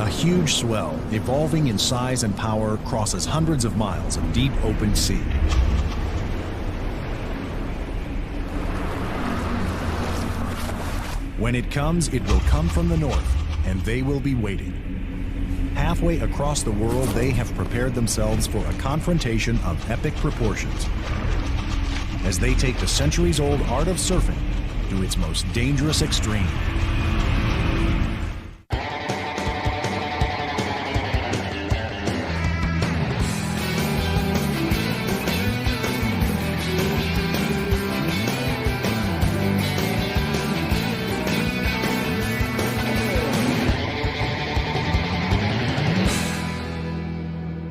A huge swell, evolving in size and power, crosses hundreds of miles of deep open sea. When it comes, it will come from the north, and they will be waiting. Halfway across the world, they have prepared themselves for a confrontation of epic proportions, as they take the centuries-old art of surfing to its most dangerous extreme.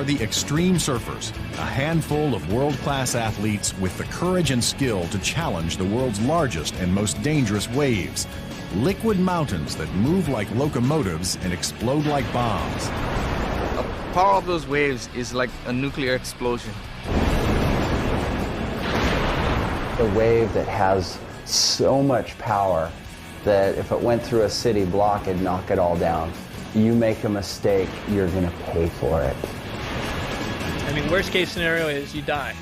The extreme surfers, a handful of world-class athletes with the courage and skill to challenge the world's largest and most dangerous waves, liquid mountains that move like locomotives and explode like bombs. The power of those waves is like a nuclear explosion. A wave that has so much power that if it went through a city block, it'd knock it all down. You make a mistake, you're gonna pay for it. I mean, worst case scenario is you die.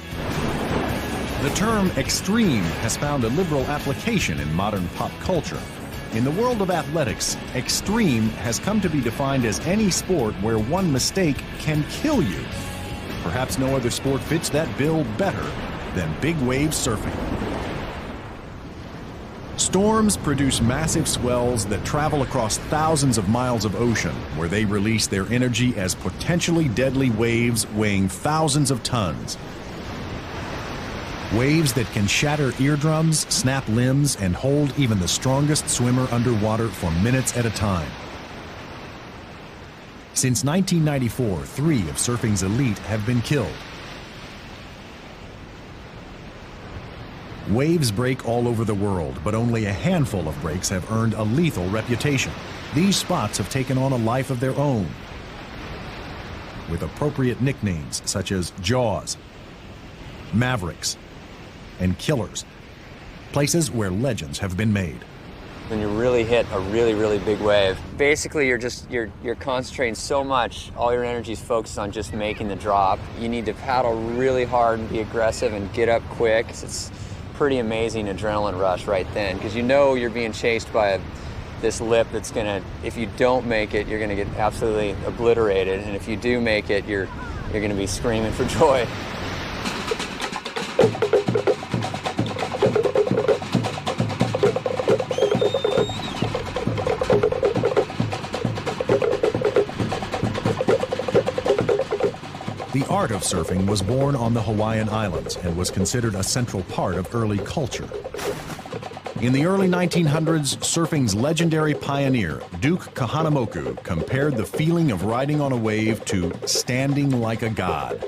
The term extreme has found a liberal application in modern pop culture. In the world of athletics, extreme has come to be defined as any sport where one mistake can kill you. Perhaps no other sport fits that bill better than big wave surfing. Storms produce massive swells that travel across thousands of miles of ocean, where they release their energy as potentially deadly waves weighing thousands of tons. Waves that can shatter eardrums, snap limbs, and hold even the strongest swimmer underwater for minutes at a time. Since 1994, 3 of surfing's elite have been killed. Waves break all over the world, but only a handful of breaks have earned a lethal reputation. These spots have taken on a life of their own, with appropriate nicknames such as Jaws, Mavericks, and Killers, places where legends have been made. When you really hit a really big wave, basically you're concentrating so much, all your energy is focused on just making the drop. You need to paddle really hard and be aggressive and get up quick. It's pretty amazing adrenaline rush right then, because you know you're being chased by this lip that's gonna, if you don't make it, you're gonna get absolutely obliterated, and if you do make it, you're gonna be screaming for joy. The art of surfing was born on the Hawaiian Islands and was considered a central part of early culture. In the early 1900s, surfing's legendary pioneer, Duke Kahanamoku, compared the feeling of riding on a wave to standing like a god.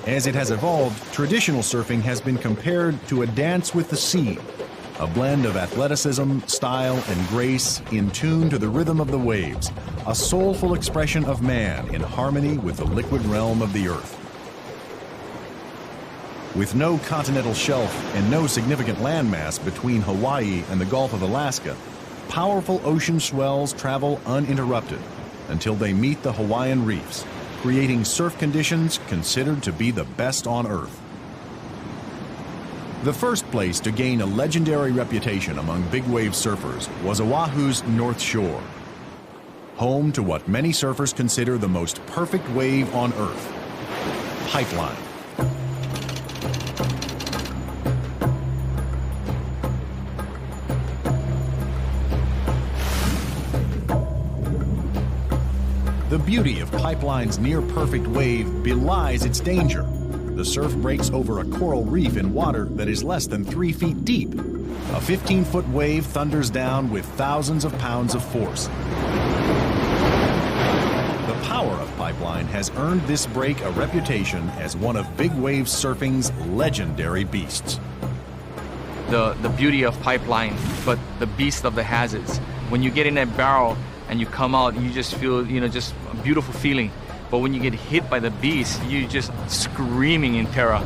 As it has evolved, traditional surfing has been compared to a dance with the sea, a blend of athleticism, style, and grace in tune to the rhythm of the waves, a soulful expression of man in harmony with the liquid realm of the earth. With no continental shelf and no significant landmass between Hawaii and the Gulf of Alaska, powerful ocean swells travel uninterrupted until they meet the Hawaiian reefs, creating surf conditions considered to be the best on earth. The first place to gain a legendary reputation among big wave surfers was Oahu's North Shore, home to what many surfers consider the most perfect wave on earth, Pipeline. The beauty of Pipeline's near-perfect wave belies its danger. The surf breaks over a coral reef in water that is less than 3 feet deep. A 15-foot wave thunders down with thousands of pounds of force. The power of Pipeline has earned this break a reputation as one of big wave surfing's legendary beasts. The beauty of Pipeline, but the beast of the hazards. When you get in that barrel and you come out, you just feel, just a beautiful feeling. But when you get hit by the beast, you're just screaming in terror.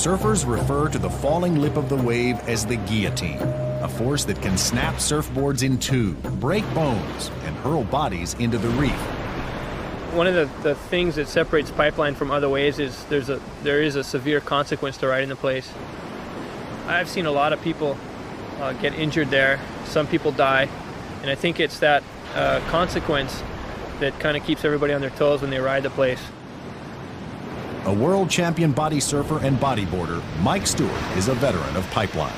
Surfers refer to the falling lip of the wave as the guillotine, a force that can snap surfboards in two, break bones, and hurl bodies into the reef. One of the things that separates pipeline from other waves is there is a severe consequence to riding the place. I've seen a lot of people get injured there. Some people die, and I think it's that consequence that kind of keeps everybody on their toes when they ride the place. A world champion body surfer and bodyboarder, Mike Stewart is a veteran of pipeline.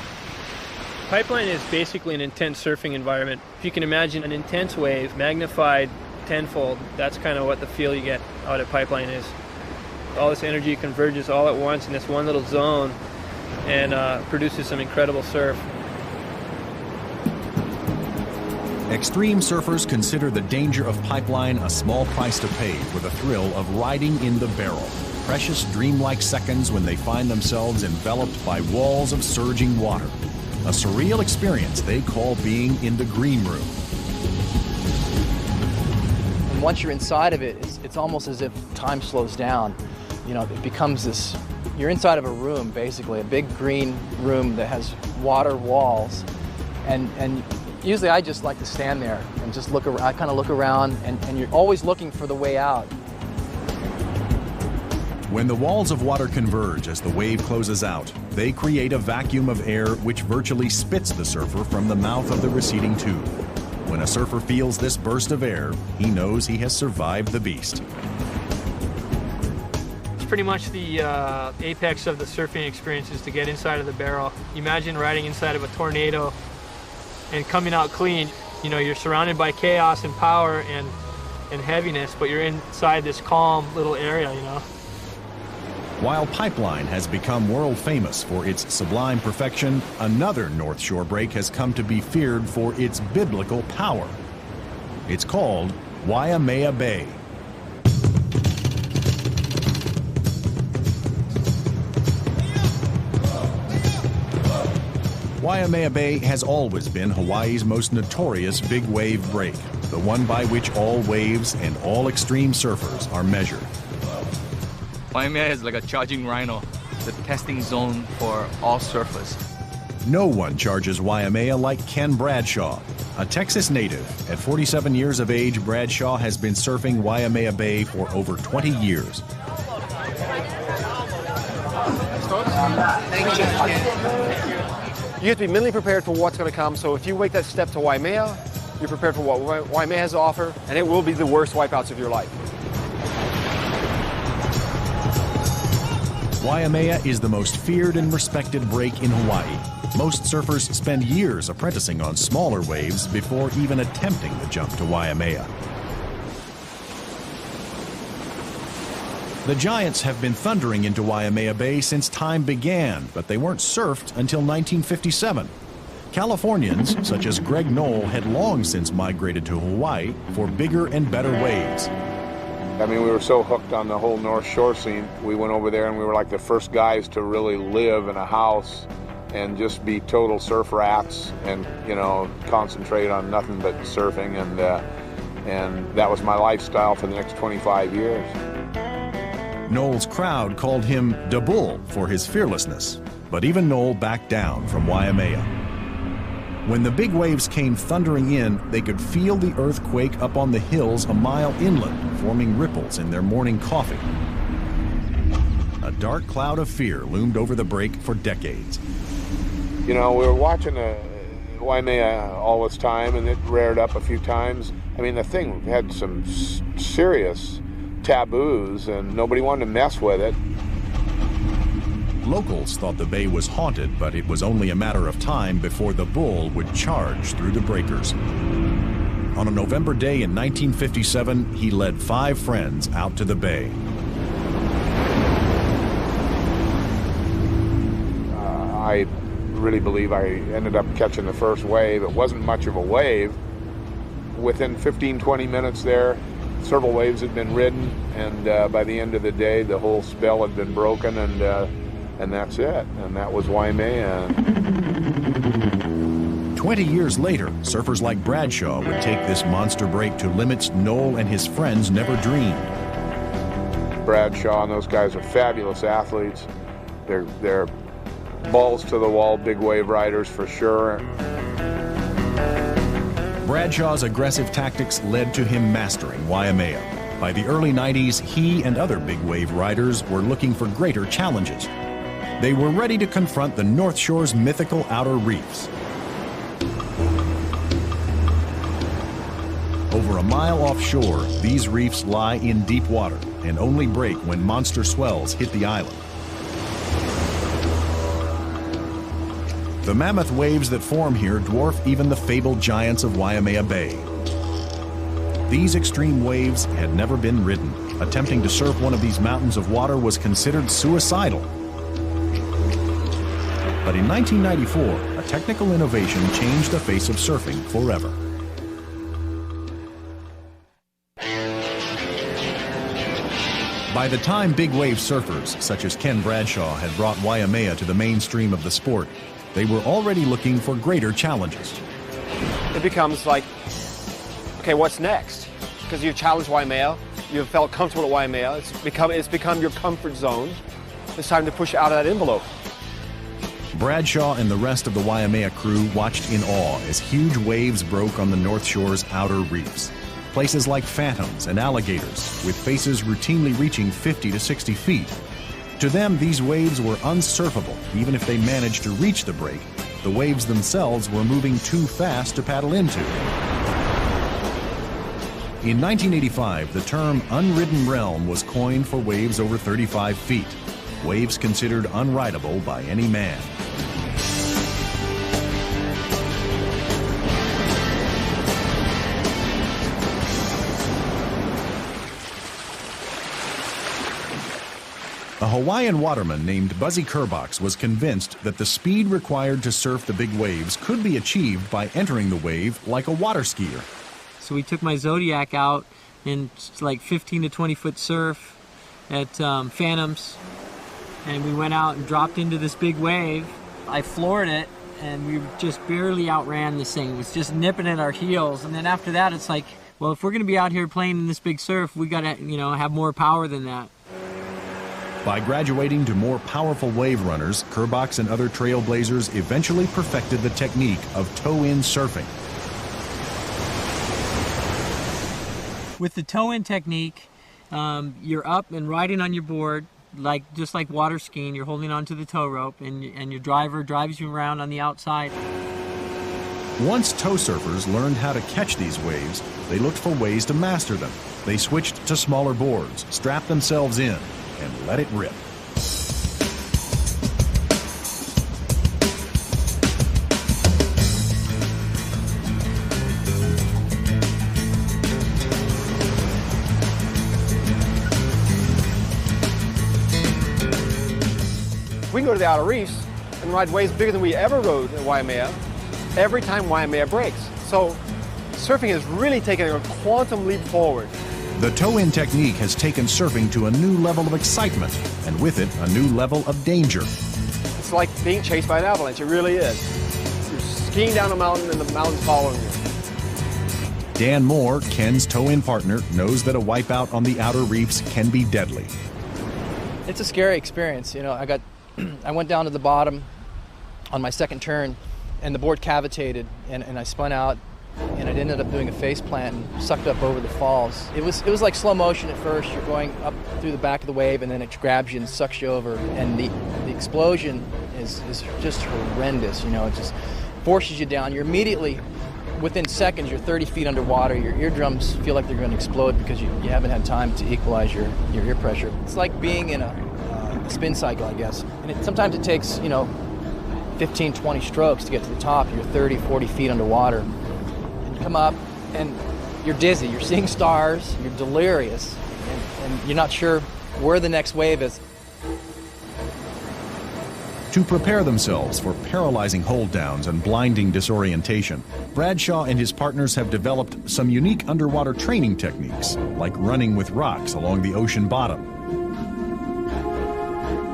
Pipeline is basically an intense surfing environment. If you can imagine an intense wave magnified tenfold, that's kind of what the feel you get out at pipeline is. All this energy converges all at once in this one little zone and produces some incredible surf. Extreme surfers consider the danger of pipeline a small price to pay for the thrill of riding in the barrel. Precious dreamlike seconds when they find themselves enveloped by walls of surging water. A surreal experience they call being in the green room. And once you're inside of it, it's almost as if time slows down. You know, it becomes this, you're inside of a room, basically, a big green room that has water walls. And usually I just like to stand there and just look around. I kind of look around, and you're always looking for the way out. When the walls of water converge as the wave closes out, they create a vacuum of air which virtually spits the surfer from the mouth of the receding tube. When a surfer feels this burst of air, he knows he has survived the beast. It's pretty much the apex of the surfing experience is to get inside of the barrel. Imagine riding inside of a tornado and coming out clean. You know, you're surrounded by chaos and power and heaviness, but you're inside this calm little area, you know. While pipeline has become world famous for its sublime perfection, another North Shore break has come to be feared for its biblical power. It's called Waimea Bay. Waimea Bay has always been Hawaii's most notorious big wave break, the one by which all waves and all extreme surfers are measured. Waimea is like a charging rhino, the testing zone for all surfers. No one charges Waimea like Ken Bradshaw, a Texas native. At 47 years of age, Bradshaw has been surfing Waimea Bay for over 20 years. You have to be mentally prepared for what's going to come, so if you make that step to Waimea, you're prepared for what Waimea has to offer, and it will be the worst wipeouts of your life. Waimea is the most feared and respected break in Hawaii. Most surfers spend years apprenticing on smaller waves before even attempting the jump to Waimea. The giants have been thundering into Waimea Bay since time began, but they weren't surfed until 1957. Californians, such as Greg Knoll, had long since migrated to Hawaii for bigger and better waves. I mean, we were so hooked on the whole North Shore scene. We went over there and we were like the first guys to really live in a house and just be total surf rats and, you know, concentrate on nothing but surfing. And that was my lifestyle for the next 25 years. Knoll's crowd called him Da Bull for his fearlessness, but even Knoll backed down from Waimea. When the big waves came thundering in, they could feel the earthquake up on the hills a mile inland, forming ripples in their morning coffee. A dark cloud of fear loomed over the break for decades. You know, we were watching Waimea all this time, and it reared up a few times. I mean, the thing had some serious taboos, and nobody wanted to mess with it. Locals thought the bay was haunted, but it was only a matter of time before the bull would charge through the breakers. On a November day in 1957, he led 5 friends out to the bay. I really believe I ended up catching the first wave. It wasn't much of a wave. Within 15-20 minutes there, several waves had been ridden, and by the end of the day, the whole spell had been broken, and that's it. And that was Waimea. 20 years later, surfers like Bradshaw would take this monster break to limits Knoll and his friends never dreamed. Bradshaw and those guys are fabulous athletes, They're balls to the wall, big wave riders for sure. Bradshaw's aggressive tactics led to him mastering Waimea. By the early 90s, he and other big wave riders were looking for greater challenges. They were ready to confront the North Shore's mythical outer reefs. Over a mile offshore, these reefs lie in deep water and only break when monster swells hit the island. The mammoth waves that form here dwarf even the fabled giants of Waimea Bay. These extreme waves had never been ridden. Attempting to surf one of these mountains of water was considered suicidal. But in 1994, a technical innovation changed the face of surfing forever. By the time big wave surfers, such as Ken Bradshaw, had brought Waimea to the mainstream of the sport, they were already looking for greater challenges. It becomes like, okay, what's next? Because you've challenged Waimea, you've felt comfortable at Waimea, it's become your comfort zone. It's time to push out of that envelope. Bradshaw and the rest of the Waimea crew watched in awe as huge waves broke on the North Shore's outer reefs. Places like phantoms and alligators, with faces routinely reaching 50 to 60 feet. To them, these waves were unsurfable, even if they managed to reach the break. The waves themselves were moving too fast to paddle into. In 1985, the term unridden realm was coined for waves over 35 feet, waves considered unrideable by any man. A Hawaiian waterman named Buzzy Kerbox was convinced that the speed required to surf the big waves could be achieved by entering the wave like a water skier. So we took my Zodiac out in like 15 to 20 foot surf at Phantoms, and we went out and dropped into this big wave. I floored it, and we just barely outran this thing. It was just nipping at our heels, and then after that it's like, well, if we're going to be out here playing in this big surf, we got to, have more power than that. By graduating to more powerful wave runners, Kerbox and other trailblazers eventually perfected the technique of toe-in surfing. With the toe-in technique, you're up and riding on your board, just like water skiing. You're holding onto the tow rope, and your driver drives you around on the outside. Once tow surfers learned how to catch these waves, they looked for ways to master them. They switched to smaller boards, strapped themselves in, and let it rip. We can go to the outer reefs and ride waves bigger than we ever rode at Waimea every time Waimea breaks. So surfing has really taken a quantum leap forward. The toe-in technique has taken surfing to a new level of excitement, and with it, a new level of danger. It's like being chased by an avalanche, it really is. You're skiing down a mountain and the mountain's following you. Dan Moore, Ken's toe-in partner, knows that a wipeout on the outer reefs can be deadly. It's a scary experience. I went down to the bottom on my second turn, and the board cavitated, and I spun out, and it ended up doing a face plant and sucked up over the falls. It was like slow motion at first. You're going up through the back of the wave, and then it grabs you and sucks you over. And the explosion is just horrendous. It just forces you down. You're immediately, within seconds, you're 30 feet underwater. Your eardrums feel like they're going to explode because you haven't had time to equalize your ear pressure. It's like being in a spin cycle, I guess. And sometimes it takes 15, 20 strokes to get to the top. You're 30, 40 feet underwater. Come up and you're dizzy, you're seeing stars, you're delirious, and you're not sure where the next wave is. To prepare themselves for paralyzing hold-downs and blinding disorientation, Bradshaw and his partners have developed some unique underwater training techniques, like running with rocks along the ocean bottom.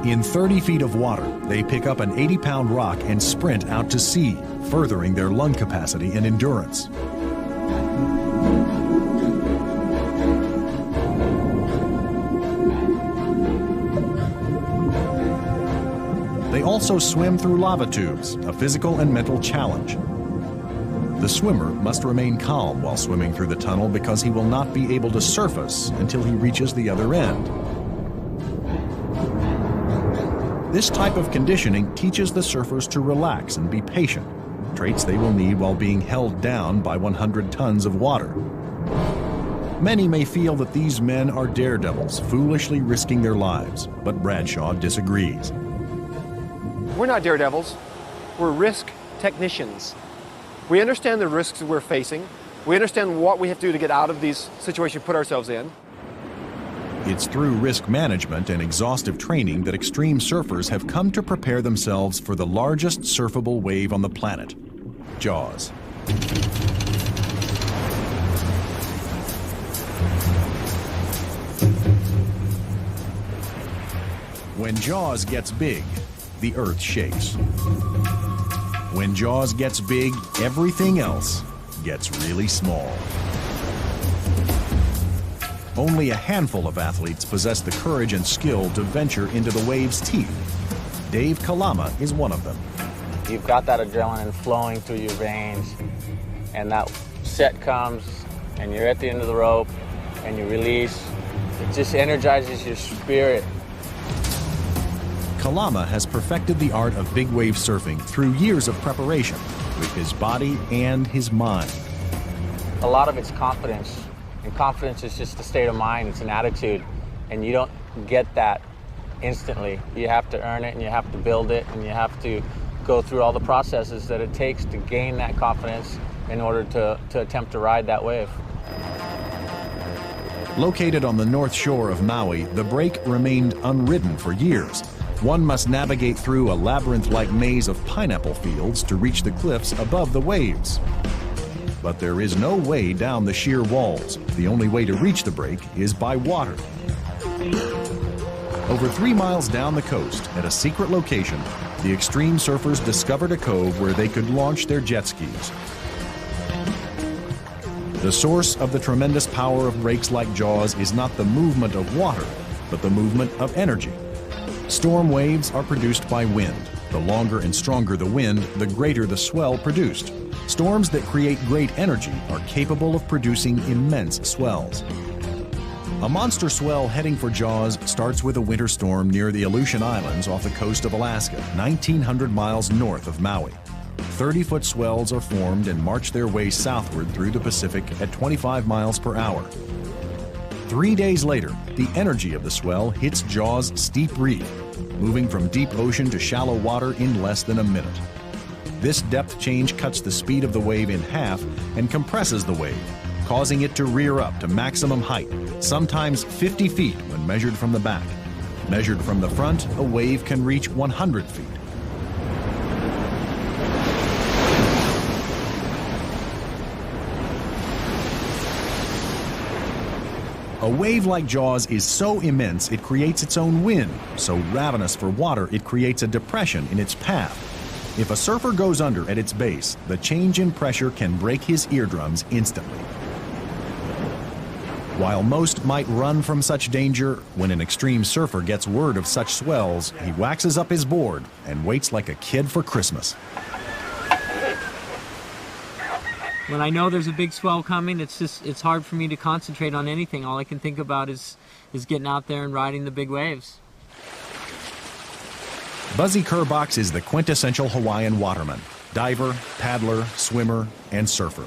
In 30 feet of water, they pick up an 80-pound rock and sprint out to sea, furthering their lung capacity and endurance. They also swim through lava tubes, a physical and mental challenge. The swimmer must remain calm while swimming through the tunnel because he will not be able to surface until he reaches the other end. This type of conditioning teaches the surfers to relax and be patient, traits they will need while being held down by 100 tons of water. Many may feel that these men are daredevils, foolishly risking their lives, but Bradshaw disagrees. We're not daredevils. We're risk technicians. We understand the risks we're facing. We understand what we have to do to get out of these situations we put ourselves in. It's through risk management and exhaustive training that extreme surfers have come to prepare themselves for the largest surfable wave on the planet, Jaws. When Jaws gets big, the Earth shakes. When Jaws gets big, everything else gets really small. Only a handful of athletes possess the courage and skill to venture into the wave's teeth. Dave Kalama is one of them. You've got that adrenaline flowing through your veins, and that set comes, and you're at the end of the rope, and you release. It just energizes your spirit. Kalama has perfected the art of big wave surfing through years of preparation with his body and his mind. A lot of it's confidence, and confidence is just a state of mind, it's an attitude, and you don't get that instantly. You have to earn it, and you have to build it, and you have to go through all the processes that it takes to gain that confidence in order to attempt to ride that wave. Located on the north shore of Maui, the break remained unridden for years. One must navigate through a labyrinth-like maze of pineapple fields to reach the cliffs above the waves. But there is no way down the sheer walls. The only way to reach the break is by water. Over 3 miles down the coast, at a secret location, the extreme surfers discovered a cove where they could launch their jet skis. The source of the tremendous power of breaks like Jaws is not the movement of water, but the movement of energy. Storm waves are produced by wind. The longer and stronger the wind, the greater the swell produced. Storms that create great energy are capable of producing immense swells. A monster swell heading for Jaws starts with a winter storm near the Aleutian Islands off the coast of Alaska, 1,900 miles north of Maui. 30-foot swells are formed and march their way southward through the Pacific at 25 miles per hour. 3 days later, the energy of the swell hits Jaws' steep reef, moving from deep ocean to shallow water in less than a minute. This depth change cuts the speed of the wave in half and compresses the wave, causing it to rear up to maximum height, sometimes 50 feet when measured from the back. Measured from the front, a wave can reach 100 feet. A wave like Jaws is so immense it creates its own wind, so ravenous for water it creates a depression in its path. If a surfer goes under at its base, the change in pressure can break his eardrums instantly. While most might run from such danger, when an extreme surfer gets word of such swells, he waxes up his board and waits like a kid for Christmas. When I know there's a big swell coming, it's hard for me to concentrate on anything. All I can think about is getting out there and riding the big waves. Buzzy Kerbox is the quintessential Hawaiian waterman, diver, paddler, swimmer, and surfer.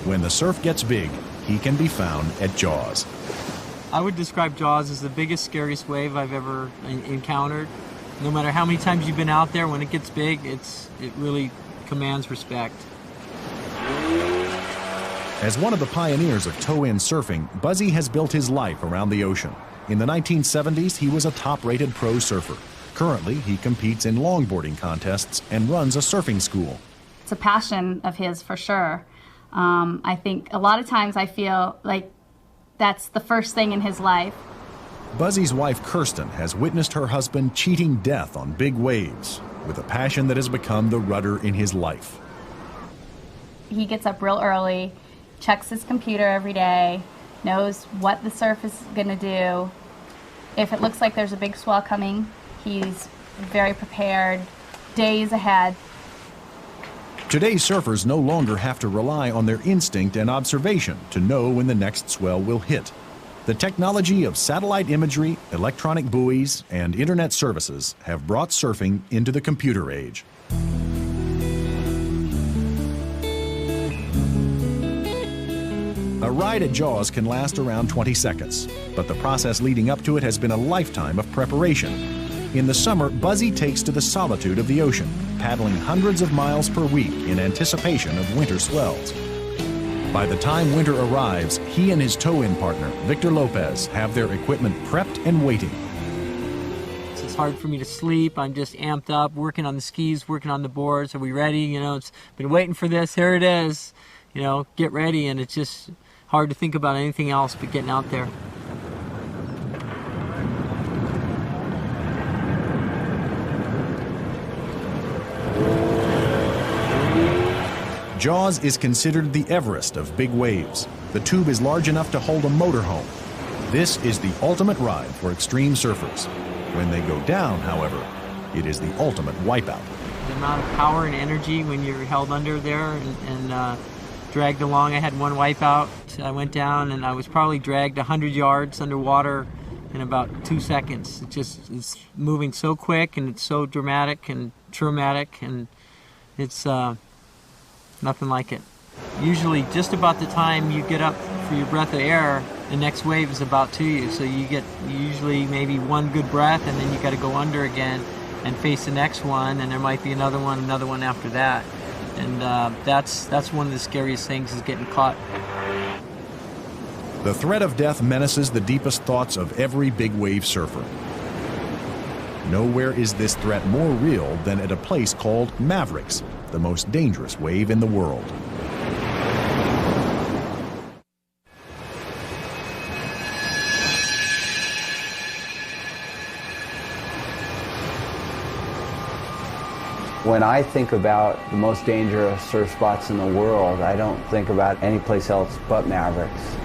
When the surf gets big, he can be found at Jaws. I would describe Jaws as the biggest, scariest wave I've ever encountered. No matter how many times you've been out there, when it gets big, it really commands respect. As one of the pioneers of toe-in surfing, Buzzy has built his life around the ocean. In the 1970s, he was a top-rated pro surfer. Currently, he competes in longboarding contests and runs a surfing school. It's a passion of his for sure. I think a lot of times I feel like that's the first thing in his life. Buzzy's wife, Kirsten, has witnessed her husband cheating death on big waves with a passion that has become the rudder in his life. He gets up real early, checks his computer every day, knows what the surf is going to do. If it looks like there's a big swell coming, he's very prepared, days ahead. Today's surfers no longer have to rely on their instinct and observation to know when the next swell will hit. The technology of satellite imagery, electronic buoys, and internet services have brought surfing into the computer age. A ride at Jaws can last around 20 seconds, but the process leading up to it has been a lifetime of preparation. In the summer, Buzzy takes to the solitude of the ocean, paddling hundreds of miles per week in anticipation of winter swells. By the time winter arrives, he and his tow-in partner, Victor Lopez, have their equipment prepped and waiting. It's hard for me to sleep. I'm just amped up, working on the skis, working on the boards. Are we ready? You know, it's been waiting for this. Here it is. You know, get ready. And it's just hard to think about anything else but getting out there. Jaws is considered the Everest of big waves. The tube is large enough to hold a motorhome. This is the ultimate ride for extreme surfers. When they go down, however, it is the ultimate wipeout. The amount of power and energy when you're held under there and dragged along. I had one wipeout. I went down and I was probably dragged 100 yards underwater in about 2 seconds. It's moving so quick and it's so dramatic and traumatic, and it's nothing like it. Usually just about the time you get up for your breath of air, the next wave is about to you. So you get usually maybe one good breath and then you got to go under again and face the next one, and there might be another one after that. And that's one of the scariest things, is getting caught. The threat of death menaces the deepest thoughts of every big wave surfer. Nowhere is this threat more real than at a place called Mavericks, the most dangerous wave in the world. When I think about the most dangerous surf spots in the world, I don't think about any place else but Mavericks.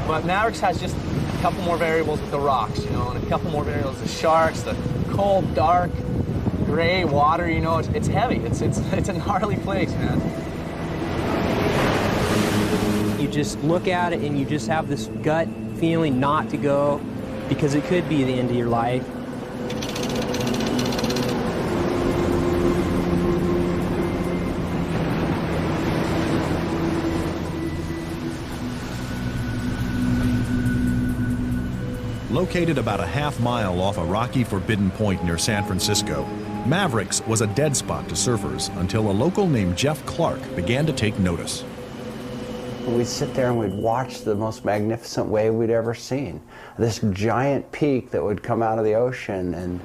But Mavericks has just a couple more variables with the rocks, you know, and a couple more variables, the sharks, the cold, dark, gray water, you know, it's heavy. It's a gnarly place, man. You just look at it and you just have this gut feeling not to go, because it could be the end of your life. Located about a half-mile off a rocky Forbidden Point near San Francisco, Mavericks was a dead spot to surfers until a local named Jeff Clark began to take notice. We'd sit there and we'd watch the most magnificent wave we'd ever seen. This giant peak that would come out of the ocean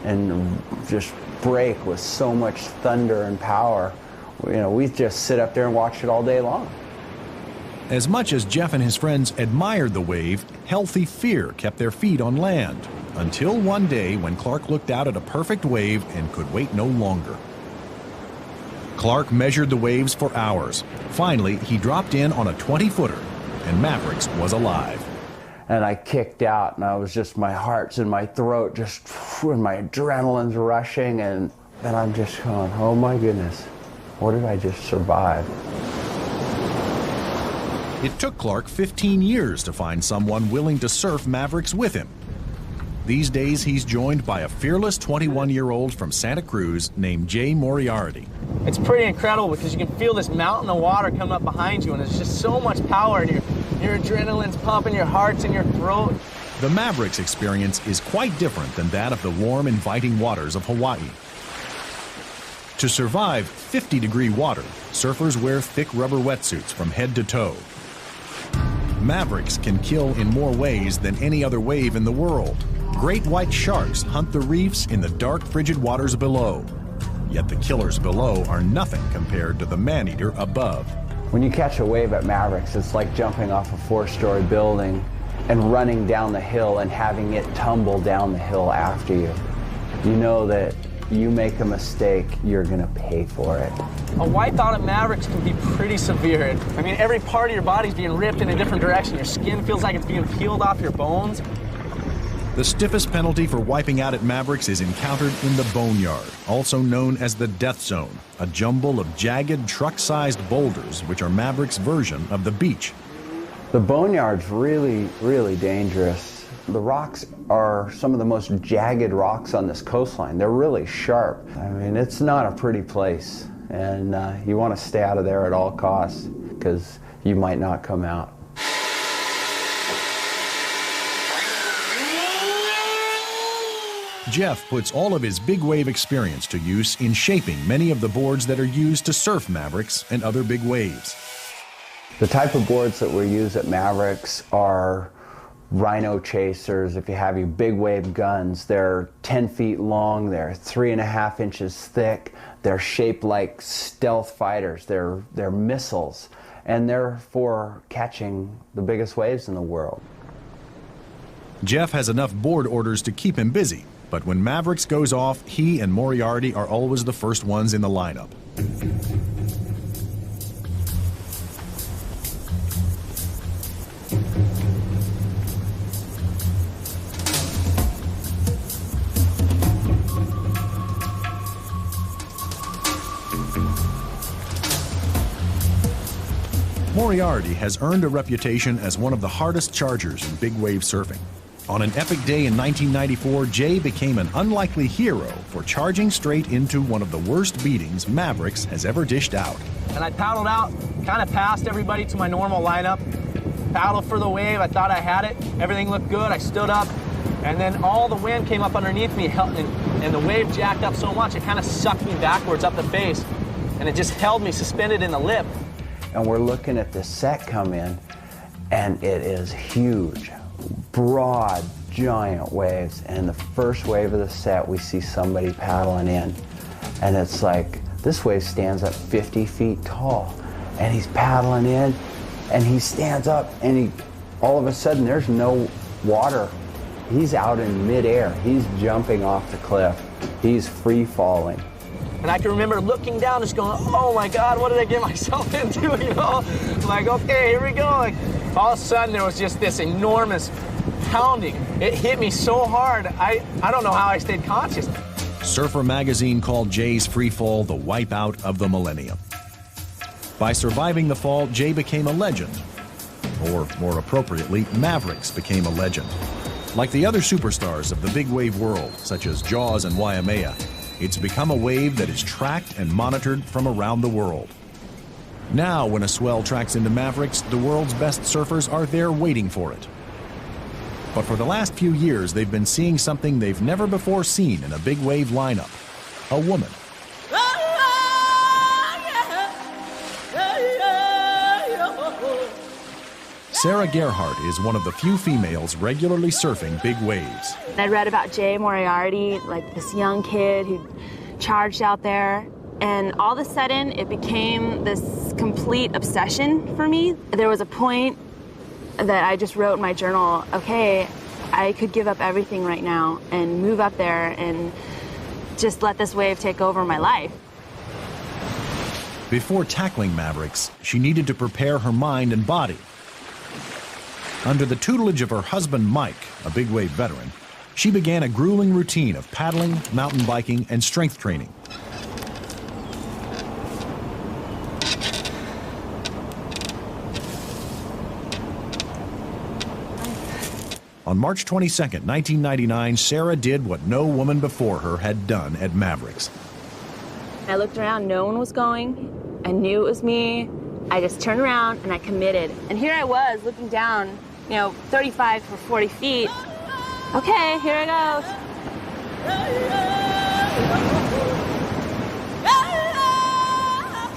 and just break with so much thunder and power. You know, we'd just sit up there and watch it all day long. As much as Jeff and his friends admired the wave, healthy fear kept their feet on land, until one day when Clark looked out at a perfect wave and could wait no longer. Clark measured the waves for hours. Finally, he dropped in on a 20-footer, and Mavericks was alive. And I kicked out, and I was just, my heart's in my throat, just, and my adrenaline's rushing, and I'm just going, oh my goodness, what did I just survive? It took Clark 15 years to find someone willing to surf Mavericks with him. These days, he's joined by a fearless 21-year-old from Santa Cruz named Jay Moriarty. It's pretty incredible because you can feel this mountain of water come up behind you, and there's just so much power, and your adrenaline's pumping, your heart's in your throat. The Mavericks experience is quite different than that of the warm, inviting waters of Hawaii. To survive 50-degree water, surfers wear thick rubber wetsuits from head to toe. Mavericks can kill in more ways than any other wave in the world. Great white sharks hunt the reefs in the dark, frigid waters below. Yet the killers below are nothing compared to the man-eater above. When you catch a wave at Mavericks, it's like jumping off a 4-story building and running down the hill and having it tumble down the hill after you. You know that you make a mistake, you're gonna pay for it. A wipeout at Mavericks can be pretty severe. I mean, every part of your body's being ripped in a different direction. Your skin feels like it's being peeled off your bones. The stiffest penalty for wiping out at Mavericks is encountered in the boneyard, also known as the death zone, a jumble of jagged, truck-sized boulders which are Mavericks' version of the beach. The boneyard's really, really dangerous. The rocks are some of the most jagged rocks on this coastline. They're really sharp. I mean, it's not a pretty place, and you want to stay out of there at all costs because you might not come out. Jeff puts all of his big wave experience to use in shaping many of the boards that are used to surf Mavericks and other big waves. The type of boards that we use at Mavericks are rhino chasers. If you have your big wave guns, they're 10 feet long, they're 3.5 inches thick, they're shaped like stealth fighters, they're missiles, and they're for catching the biggest waves in the world. Jeff has enough board orders to keep him busy, but when Mavericks goes off, he and Moriarty are always the first ones in the lineup. Moriarty has earned a reputation as one of the hardest chargers in big wave surfing. On an epic day in 1994, Jay became an unlikely hero for charging straight into one of the worst beatings Mavericks has ever dished out. And I paddled out, kind of past everybody to my normal lineup, paddled for the wave, I thought I had it, everything looked good, I stood up, and then all the wind came up underneath me, and the wave jacked up so much, it kind of sucked me backwards up the face, and it just held me suspended in the lip. And we're looking at the set come in, and it is huge. Broad, giant waves, and the first wave of the set we see somebody paddling in, and it's like this wave stands up 50 feet tall, and he's paddling in, and he stands up, and he all of a sudden there's no water. He's out in midair. He's jumping off the cliff. He's free falling. And I can remember looking down, just going, oh my God, what did I get myself into, you know? I'm like, okay, here we go. Like, all of a sudden, there was just this enormous pounding. It hit me so hard, I don't know how I stayed conscious. Surfer magazine called Jay's free fall the wipeout of the millennium. By surviving the fall, Jay became a legend. Or, more appropriately, Mavericks became a legend. Like the other superstars of the big wave world, such as Jaws and Waimea, it's become a wave that is tracked and monitored from around the world. Now, when a swell tracks into Mavericks, the world's best surfers are there waiting for it. But for the last few years, they've been seeing something they've never before seen in a big wave lineup: a woman. Sarah Gerhardt is one of the few females regularly surfing big waves. I read about Jay Moriarty, like this young kid who charged out there, and all of a sudden it became this complete obsession for me. There was a point that I just wrote in my journal, okay, I could give up everything right now and move up there and just let this wave take over my life. Before tackling Mavericks, she needed to prepare her mind and body. Under the tutelage of her husband, Mike, a big wave veteran, she began a grueling routine of paddling, mountain biking, and strength training. On March 22, 1999, Sarah did what no woman before her had done at Mavericks. I looked around, no one was going. I knew it was me. I just turned around and I committed. And here I was looking down, 35 or 40 feet. Okay, here I go.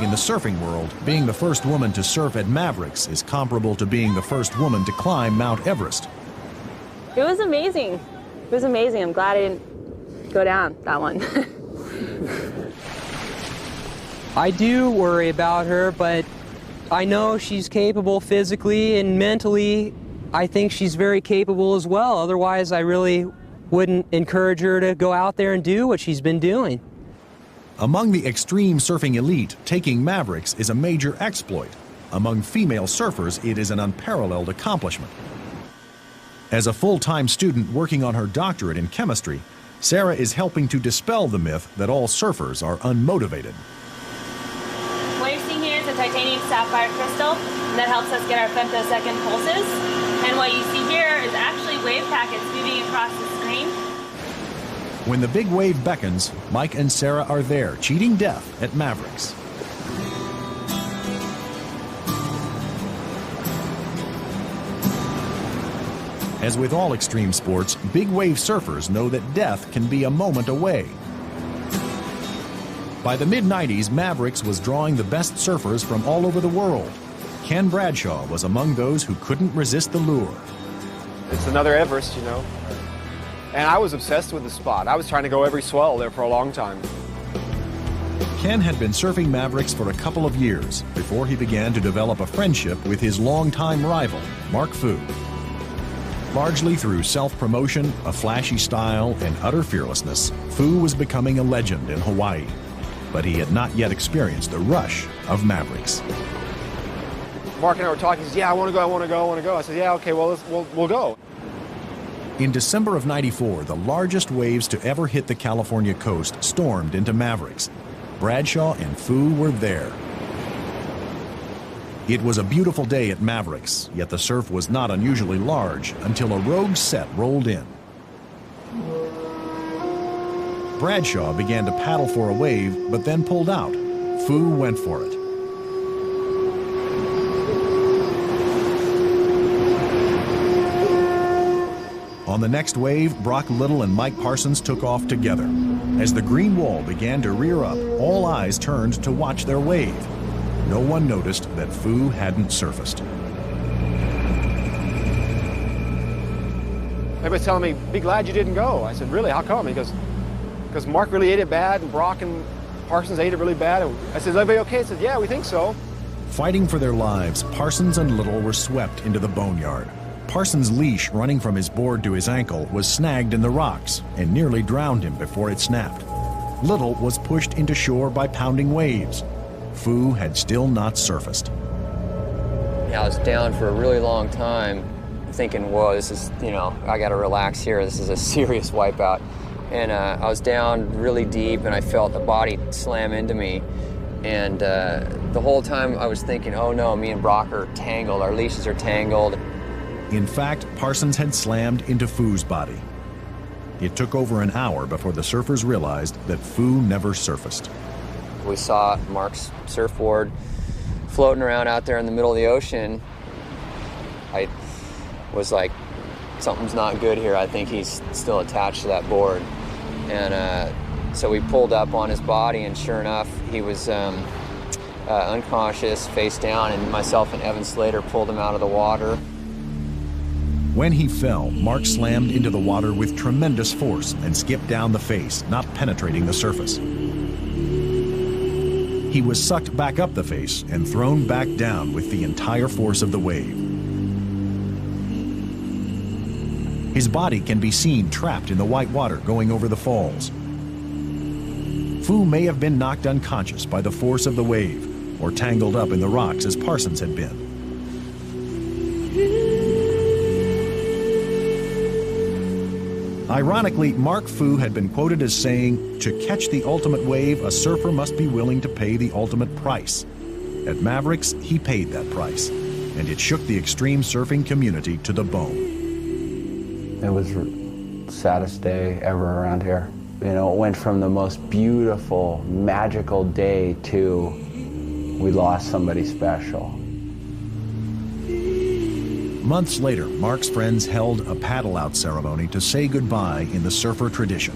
In the surfing world, being the first woman to surf at Mavericks is comparable to being the first woman to climb Mount Everest. It was amazing. It was amazing. I'm glad I didn't go down that one. I do worry about her, but I know she's capable physically and mentally. I think she's very capable as well. Otherwise, I really wouldn't encourage her to go out there and do what she's been doing. Among the extreme surfing elite, taking Mavericks is a major exploit. Among female surfers, it is an unparalleled accomplishment. As a full-time student working on her doctorate in chemistry, Sarah is helping to dispel the myth that all surfers are unmotivated. What you're seeing here is a titanium sapphire crystal that helps us get our femtosecond pulses. And what you see here is actually wave packets moving across the screen. When the big wave beckons, Mike and Sarah are there, cheating death at Mavericks. As with all extreme sports, big wave surfers know that death can be a moment away. By the mid-90s, Mavericks was drawing the best surfers from all over the world. Ken Bradshaw was among those who couldn't resist the lure. It's another Everest, you know. And I was obsessed with the spot. I was trying to go every swell there for a long time. Ken had been surfing Mavericks for a couple of years before he began to develop a friendship with his longtime rival, Mark Fu. Largely through self-promotion, a flashy style, and utter fearlessness, Fu was becoming a legend in Hawaii. But he had not yet experienced the rush of Mavericks. Mark and I were talking. He said, yeah, I want to go, I want to go, I want to go. I said, yeah, okay, well, we'll go. In December of '94, the largest waves to ever hit the California coast stormed into Mavericks. Bradshaw and Fu were there. It was a beautiful day at Mavericks, yet the surf was not unusually large until a rogue set rolled in. Bradshaw began to paddle for a wave, but then pulled out. Fu went for it. On the next wave, Brock Little and Mike Parsons took off together. As the green wall began to rear up, all eyes turned to watch their wave. No one noticed that Fu hadn't surfaced. Everybody's telling me, be glad you didn't go. I said, really, how come? He goes, because Mark really ate it bad, and Brock and Parsons ate it really bad. I said, is everybody okay? He said, yeah, we think so. Fighting for their lives, Parsons and Little were swept into the boneyard. Parsons' leash running from his board to his ankle was snagged in the rocks and nearly drowned him before it snapped. Little was pushed into shore by pounding waves. Fu had still not surfaced. Yeah, I was down for a really long time thinking, whoa, this is, you know, I gotta relax here. This is a serious wipeout. And I was down really deep and I felt the body slam into me. And the whole time I was thinking, oh no, me and Brock are tangled, our leashes are tangled. In fact, Parsons had slammed into Fu's body. It took over an hour before the surfers realized that Fu never surfaced. We saw Mark's surfboard floating around out there in the middle of the ocean. I was like, something's not good here. I think he's still attached to that board. And so we pulled up on his body, and sure enough, he was unconscious, face down, and myself and Evan Slater pulled him out of the water. When he fell, Mark slammed into the water with tremendous force and skipped down the face, not penetrating the surface. He was sucked back up the face and thrown back down with the entire force of the wave. His body can be seen trapped in the white water going over the falls. Fu may have been knocked unconscious by the force of the wave or tangled up in the rocks as Parsons had been. Ironically, Mark Fu had been quoted as saying, "To catch the ultimate wave, a surfer must be willing to pay the ultimate price." At Mavericks, he paid that price, and it shook the extreme surfing community to the bone. It was the saddest day ever around here. You know, it went from the most beautiful, magical day to we lost somebody special. Months later, Mark's friends held a paddle-out ceremony to say goodbye in the surfer tradition.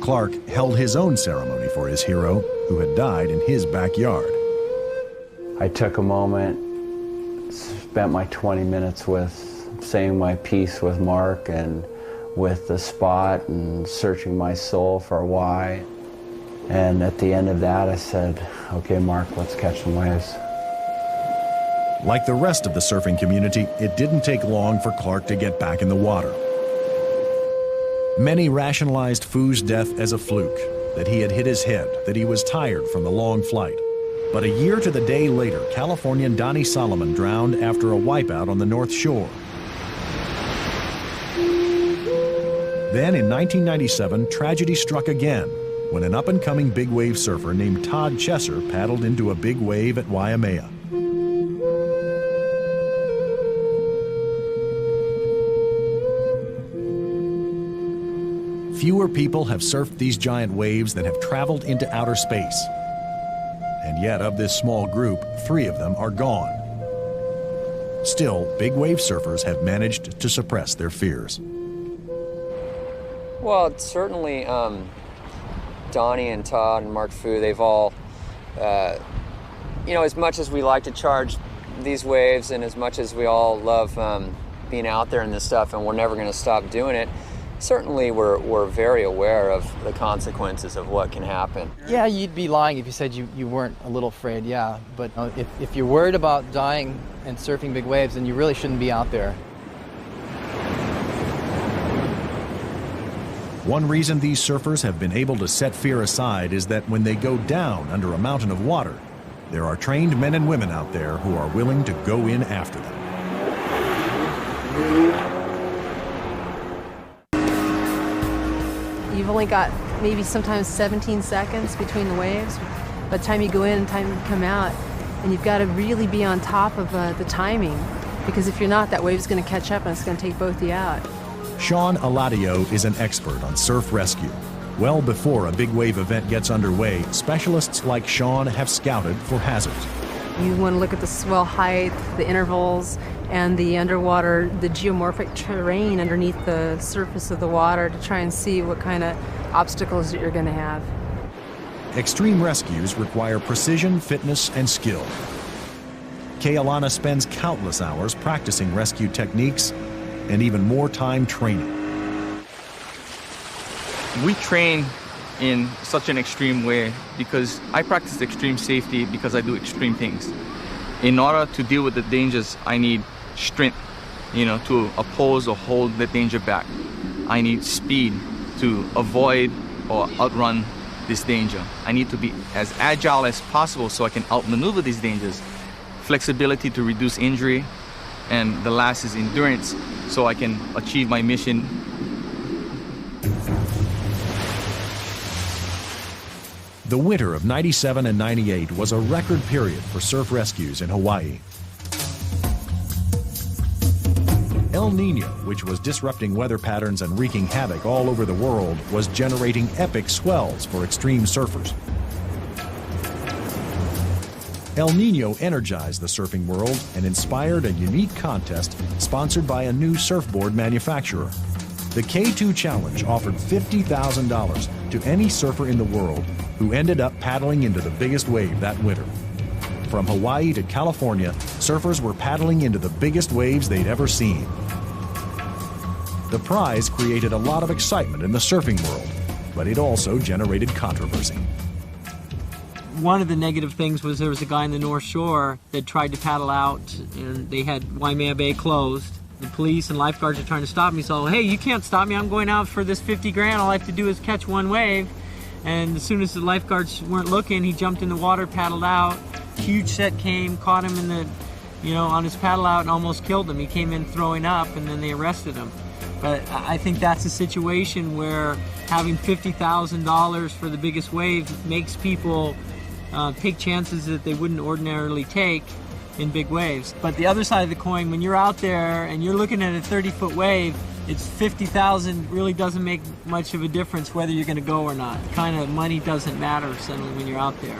Clark held his own ceremony for his hero, who had died in his backyard. I took a moment, spent my 20 minutes with saying my piece with Mark and with the spot and searching my soul for why. And at the end of that, I said, okay, Mark, let's catch some waves. Like the rest of the surfing community, it didn't take long for Clark to get back in the water. Many rationalized Fu's death as a fluke, that he had hit his head, that he was tired from the long flight. But a year to the day later, Californian Donnie Solomon drowned after a wipeout on the North Shore. Then in 1997, tragedy struck again when an up-and-coming big wave surfer named Todd Chesser paddled into a big wave at Waimea. Fewer people have surfed these giant waves than have traveled into outer space. And yet, of this small group, 3 of them are gone. Still, big wave surfers have managed to suppress their fears. Well, certainly Donnie and Todd and Mark Fu, they've all, you know, as much as we like to charge these waves and as much as we all love being out there and this stuff, and we're never going to stop doing it, certainly we're very aware of the consequences of what can happen. Yeah, you'd be lying if you said you weren't a little afraid, yeah. But if you're worried about dying and surfing big waves, then you really shouldn't be out there. One reason these surfers have been able to set fear aside is that when they go down under a mountain of water, there are trained men and women out there who are willing to go in after them. You've only got maybe sometimes 17 seconds between the waves by the time you go in and the time you come out, and you've got to really be on top of the timing, because if you're not, that wave's going to catch up and it's going to take both of you out. Sean Aladio is an expert on surf rescue. Well before a big wave event gets underway, specialists like Sean have scouted for hazards. You want to look at the swell height, the intervals, and the underwater, the geomorphic terrain underneath the surface of the water to try and see what kind of obstacles that you're going to have. Extreme rescues require precision, fitness, and skill. Kealana spends countless hours practicing rescue techniques and even more time training. We train in such an extreme way because I practice extreme safety because I do extreme things. In order to deal with the dangers, I need strength, you know, to oppose or hold the danger back. I need speed to avoid or outrun this danger. I need to be as agile as possible so I can outmaneuver these dangers. Flexibility to reduce injury, and the last is endurance so I can achieve my mission. The winter of '97 and '98 was a record period for surf rescues in Hawaii. El Nino, which was disrupting weather patterns and wreaking havoc all over the world, was generating epic swells for extreme surfers. El Nino energized the surfing world and inspired a unique contest sponsored by a new surfboard manufacturer. The K2 Challenge offered $50,000 to any surfer in the world who ended up paddling into the biggest wave that winter. From Hawaii to California, surfers were paddling into the biggest waves they'd ever seen. The prize created a lot of excitement in the surfing world, but it also generated controversy. One of the negative things was there was a guy in the North Shore that tried to paddle out, and they had Waimea Bay closed. The police and lifeguards are trying to stop me, so, hey, you can't stop me, I'm going out for this 50 grand, all I have to do is catch one wave. And as soon as the lifeguards weren't looking, he jumped in the water, paddled out. Huge set came, caught him in the, on his paddle out and almost killed him. He came in throwing up, and then they arrested him. But I think that's a situation where having $50,000 for the biggest wave makes people take chances that they wouldn't ordinarily take in big waves. But the other side of the coin, when you're out there and you're looking at a 30-foot wave, it's 50,000 really doesn't make much of a difference whether you're going to go or not. Kind of money doesn't matter suddenly when you're out there.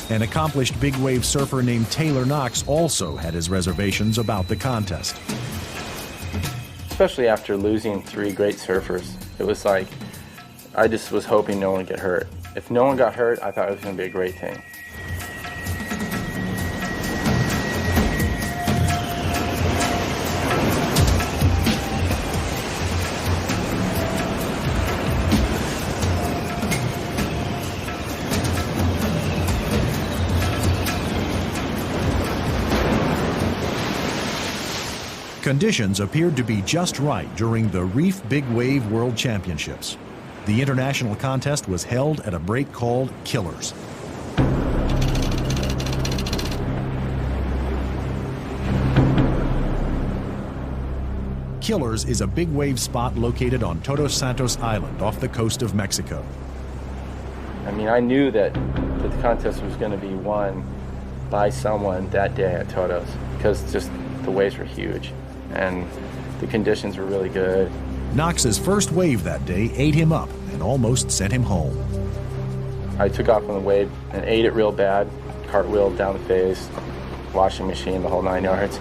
An accomplished big wave surfer named Taylor Knox also had his reservations about the contest. Especially after losing 3 great surfers, it was like, I just was hoping no one would get hurt. If no one got hurt, I thought it was going to be a great thing. Conditions appeared to be just right during the Reef Big Wave World Championships. The international contest was held at a break called Killers. Killers is a big wave spot located on Todos Santos Island off the coast of Mexico. I mean, I knew that the contest was going to be won by someone that day at Todos because just the waves were huge and the conditions were really good. Knox's first wave that day ate him up and almost sent him home. I took off on the wave and ate it real bad, cartwheeled down the face, washing machine, the whole 9 yards.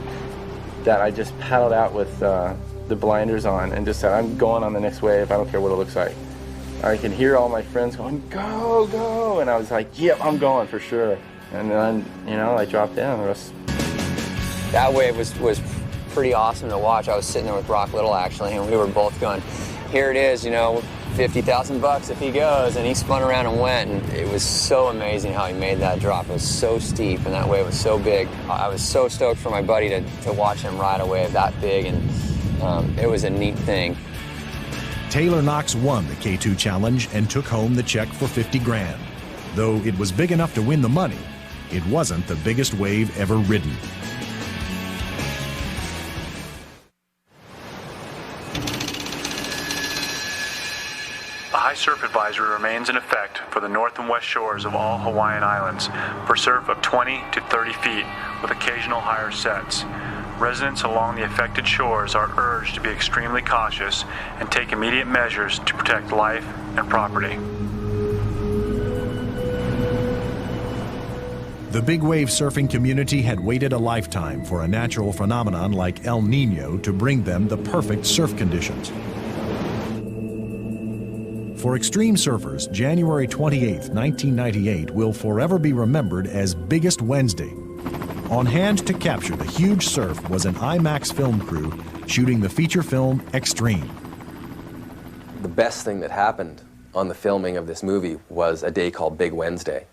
That I just paddled out with the blinders on and just said, I'm going on the next wave, I don't care what it looks like. I could hear all my friends going, go, go, and I was like, yep, I'm going for sure. And then, you know, I dropped in. That wave was pretty awesome to watch. I was sitting there with Brock Little, actually, and we were both going, here it is, you know, $50,000 if he goes, and he spun around and went, and it was so amazing how he made that drop. It was so steep, and that wave was so big. I was so stoked for my buddy to watch him ride a wave that big, and it was a neat thing. Taylor Knox won the K2 challenge and took home the check for 50 grand. Though it was big enough to win the money, it wasn't the biggest wave ever ridden. A high surf advisory remains in effect for the north and west shores of all Hawaiian Islands for surf of 20 to 30 feet with occasional higher sets. Residents along the affected shores are urged to be extremely cautious and take immediate measures to protect life and property. The big wave surfing community had waited a lifetime for a natural phenomenon like El Nino to bring them the perfect surf conditions. For extreme surfers, January 28, 1998 will forever be remembered as Biggest Wednesday. On hand to capture the huge surf was an IMAX film crew shooting the feature film Extreme. The best thing that happened on the filming of this movie was a day called Big Wednesday.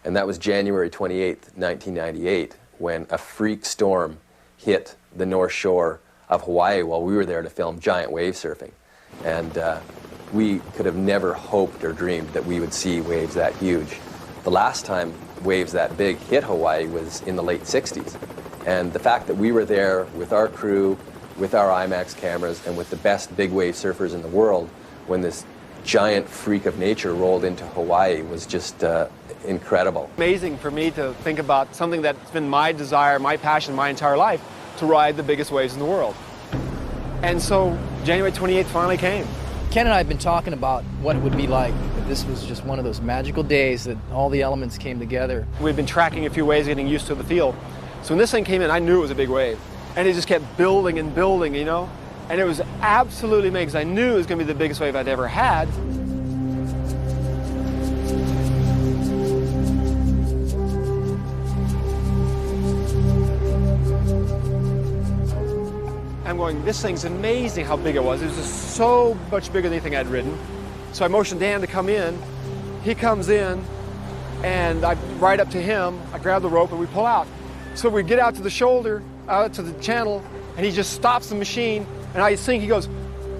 And that was January 28th, 1998, when a freak storm hit the north shore of Hawaii while we were there to film giant wave surfing. And we could have never hoped or dreamed that we would see waves that huge. The last time waves that big hit Hawaii was in the late 60s. And the fact that we were there with our crew, with our IMAX cameras, and with the best big wave surfers in the world when this giant freak of nature rolled into Hawaii was just incredible. Amazing for me to think about something that's been my desire, my passion, my entire life, to ride the biggest waves in the world. And so January 28th finally came. Ken and I have been talking about what it would be like if this was just one of those magical days that all the elements came together. We've been tracking a few waves, getting used to the feel. So when this thing came in, I knew it was a big wave. And it just kept building and building, you know? And it was absolutely amazing, because I knew it was going to be the biggest wave I'd ever had. I'm going, this thing's amazing how big it was. It was just so much bigger than anything I'd ridden. So I motioned Dan to come in. He comes in, and I ride up to him. I grab the rope, and we pull out. So we get out to the shoulder, out to the channel, and he just stops the machine. And I think he goes,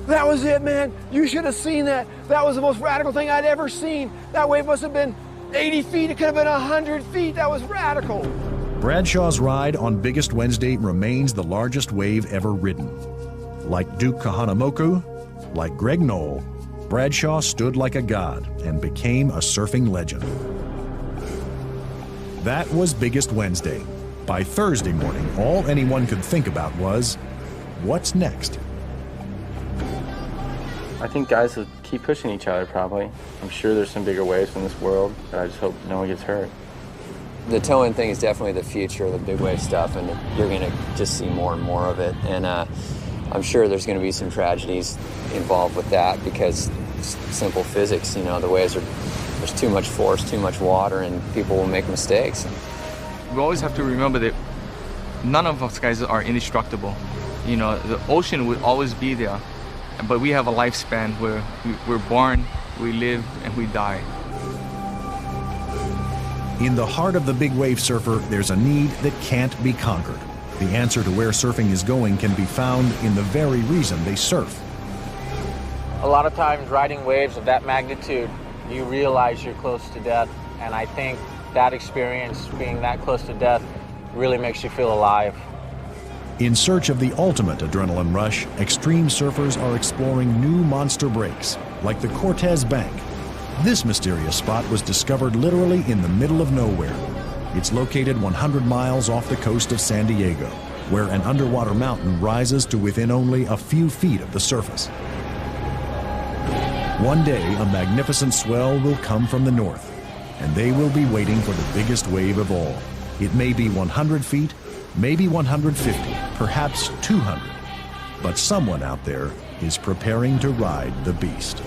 that was it, man. You should have seen that. That was the most radical thing I'd ever seen. That wave must have been 80 feet. It could have been 100 feet. That was radical. Bradshaw's ride on Biggest Wednesday remains the largest wave ever ridden. Like Duke Kahanamoku, like Greg Knoll, Bradshaw stood like a god and became a surfing legend. That was Biggest Wednesday. By Thursday morning, all anyone could think about was, what's next? I think guys will keep pushing each other, probably. I'm sure there's some bigger waves in this world, but I just hope no one gets hurt. The towing thing is definitely the future of the big wave stuff, and you're going to just see more and more of it. And I'm sure there's going to be some tragedies involved with that, because simple physics, you know, the waves are, there's too much force, too much water, and people will make mistakes. We always have to remember that none of us guys are indestructible. You know, the ocean will always be there, but we have a lifespan where we're born, we live, and we die. In the heart of the big wave surfer, there's a need that can't be conquered. The answer to where surfing is going can be found in the very reason they surf. A lot of times riding waves of that magnitude, you realize you're close to death, and I think that experience, being that close to death, really makes you feel alive. In search of the ultimate adrenaline rush, extreme surfers are exploring new monster breaks, like the Cortez Bank. This mysterious spot was discovered literally in the middle of nowhere. It's located 100 miles off the coast of San Diego, where an underwater mountain rises to within only a few feet of the surface. One day, a magnificent swell will come from the north, and they will be waiting for the biggest wave of all. It may be 100 feet, maybe 150, perhaps 200. But someone out there is preparing to ride the beast.